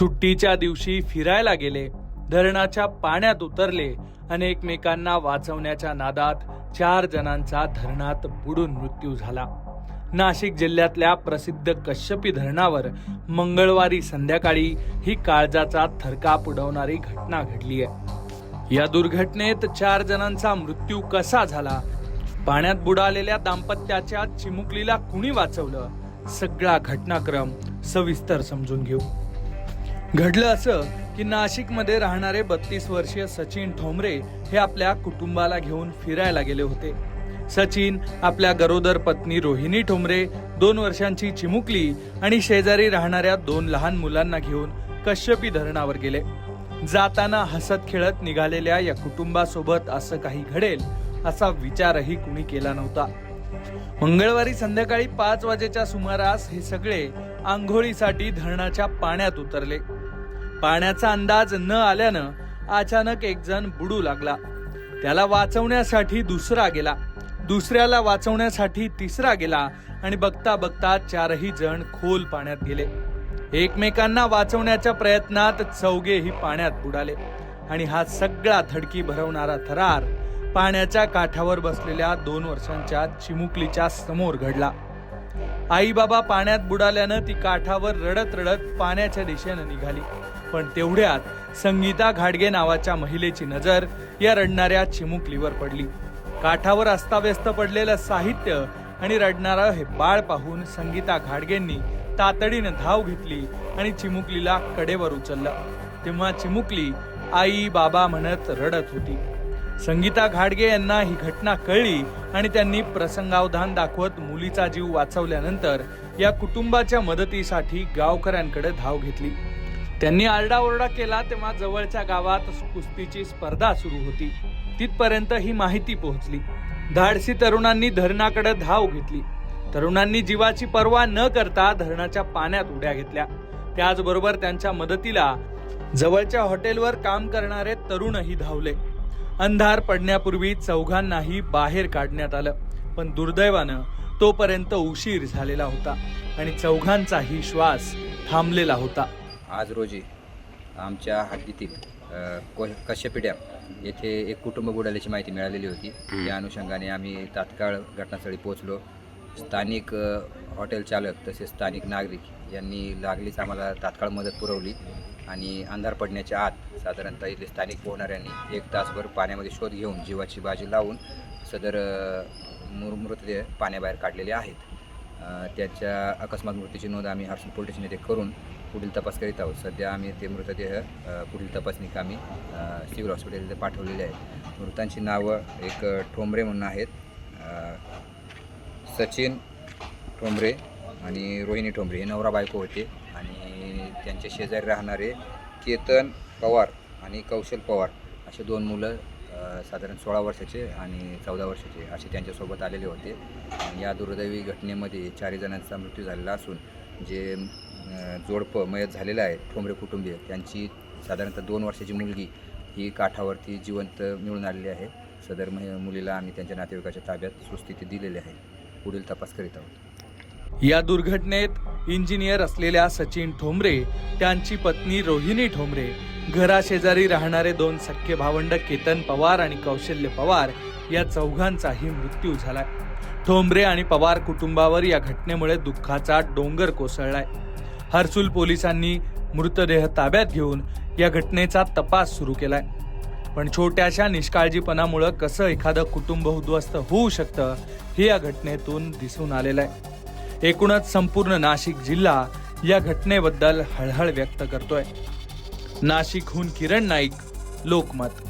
सुट्टीच्या दिवशी फिरायला गेले, धरणाच्या पाण्यात उतरले आणि एकमेकांना वाचवण्याच्या नादात 4 जणांचा धरणात बुडून मृत्यू झाला. नाशिक जिल्ह्यातल्या प्रसिद्ध कश्यपी धरणावर मंगळवारी संध्याकाळी ही काळजाचा थरकाप उडवणारी घटना घडली आहे. या दुर्घटनेत 4 जणांचा मृत्यू कसा झाला, पाण्यात बुडालेल्या दाम्पत्याच्या चिमुकलीला कुणी वाचवलं, सगळा घटनाक्रम सविस्तर समजून घेऊ. घडलं असं की नाशिकमध्ये राहणारे 32 वर्षीय सचिन ठोंबरे हे आपल्या कुटुंबाला घेऊन फिरायला गेले होते. सचिन आपल्या गरोदर पत्नी रोहिणी ठोंबरे, 2 वर्षांची चिमुकली आणि शेजारी राहणाऱ्या 2 लहान मुलांना घेऊन कश्यपी धरणावर गेले. जाताना हसत खेळत निघालेल्या या कुटुंबासोबत असं काही घडेल असा विचारही कुणी केला नव्हता. मंगळवारी संध्याकाळी 5 वाजेच्या सुमारास हे सगळे आंघोळीसाठी धरणाच्या पाण्यात उतरले. पाण्याचा अंदाज न आल्यानं अचानक एक जण बुडू लागला. त्याला वाचवण्यासाठी दुसरा गेला, दुसऱ्याला वाचवण्यासाठी तिसरा गेला आणि बघता बघता 4ही जण खोल पाण्यात गेले. एकमेकांना वाचवण्याच्या प्रयत्नात चौघेही पाण्यात बुडाले आणि हा सगळा धडकी भरवणारा थरार पाण्याच्या काठावर बसलेल्या 2 वर्षांच्या चिमुकलीच्या समोर घडला. आई बाबा पाण्यात बुडाल्यानं ती काठावर रडत रडत पाण्याच्या दिशेनं निघाली. पण तेवढ्यात संगीता घाडगे नावाच्या महिलेची नजर या रडणाऱ्या चिमुकलीवर पडली. काठावर अस्ताव्यस्त पडलेलं साहित्य आणि रडणारं हे बाळ पाहून संगीता घाडगेंनी तातडीनं धाव घेतली आणि चिमुकलीला कडेवर उचललं. तेव्हा चिमुकली आई बाबा म्हणत रडत होती. संगीता घाडगे यांना ही घटना कळली आणि त्यांनी प्रसंगावधान दाखवत मुलीचा जीव वाचवल्यानंतर या कुटुंबाच्या मदतीसाठी गावकऱ्यांकडे धाव घेतली. त्यांनी आरडाओरडा केला तेव्हा जवळच्या गावात कुस्तीची स्पर्धा सुरू होती. तिथपर्यंत ही माहिती पोहोचली. धाडसी तरुणांनी धरणाकडे धाव घेतली. तरुणांनी जीवाची पर्वा न करता धरणाच्या पाण्यात उड्या घेतल्या. त्याचबरोबर त्यांच्या मदतीला जवळच्या हॉटेलवर काम करणारे तरुणही धावले. अंधार पडण्यापूर्वी चौघांनाही बाहेर काढण्यात आलं, पण दुर्दैवानं तोपर्यंत उशीर झालेला होता आणि चौघांचाही श्वास थांबलेला होता. आज रोजी आमच्या हद्दीतील कश्यपी डॅम येथे एक कुटुंब बुडाल्याची माहिती मिळालेली होती. त्या अनुषंगाने आम्ही तात्काळ घटनास्थळी पोहोचलो. स्थानिक हॉटेल चालक तसेच स्थानिक नागरिक यांनी लागलीच आम्हाला तात्काळ मदत पुरवली आणि अंधार पडण्याच्या आत साधारणतः इथले स्थानिक पोहणाऱ्यांनी 1 तासभर पाण्यामध्ये शोध घेऊन जीवाची बाजी लावून सदर मृतदेह पाण्याबाहेर काढलेले आहेत. त्याच्या अकस्मात मृत्यूची नोंद आम्ही हर्सूल पोलीस स्टेशन येथे करून पुढील तपास करीत आहोत. सध्या आम्ही ते मृतदेह पुढील तपासणी कामी सिव्हिल हॉस्पिटल इथे पाठवलेले आहेत. मृतांची नावं एक ठोंबरे म्हणून आहेत, सचिन ठोंबरे आणि रोहिणी ठोंबरे हे नवरा बायको होते आणि त्यांचे शेजारी राहणारे केतन पवार आणि कौशल पवार असे 2 मुलं साधारण 16 वर्षाचे आणि 14 वर्षाचे असे त्यांच्यासोबत आलेले होते. या दुर्दैवी घटनेमध्ये 4 जणांचा मृत्यू झालेला असून जे जोडपं मयत झालेलं आहे ठोंबरे कुटुंबीय त्यांची साधारणतः 2 वर्षाची मुलगी ही काठावरती जिवंत मिळून आलेली आहे. सदर मुलीला आम्ही त्यांच्या नातेवाईकाच्या ताब्यात सुस्थितीत दिलेले आहे. पुढील तपास करीत आहोत. या दुर्घटनेत इंजिनियर असलेल्या सचिन ठोंबरे, त्यांची पत्नी रोहिणी ठोंबरे, घराशेजारी राहणारे 2 सख्खे भावंड केतन पवार आणि कौशल्य पवार या चौघांचाही मृत्यू झालाय. ठोंबरे आणि पवार कुटुंबावर या घटनेमुळे दुःखाचा डोंगर कोसळलाय. हर्सूल पोलिसांनी मृतदेह ताब्यात घेऊन या घटनेचा तपास सुरू केलाय. पण छोट्याशा निष्काळजीपणामुळे कसं एखादं कुटुंब उद्ध्वस्त होऊ शकतं हे या घटनेतून दिसून आलेलं आहे. एकूणच संपूर्ण नाशिक जिल्हा या घटनेबद्दल हळहळ व्यक्त करतोय. नाशिकहून किरण नाईक, लोकमत.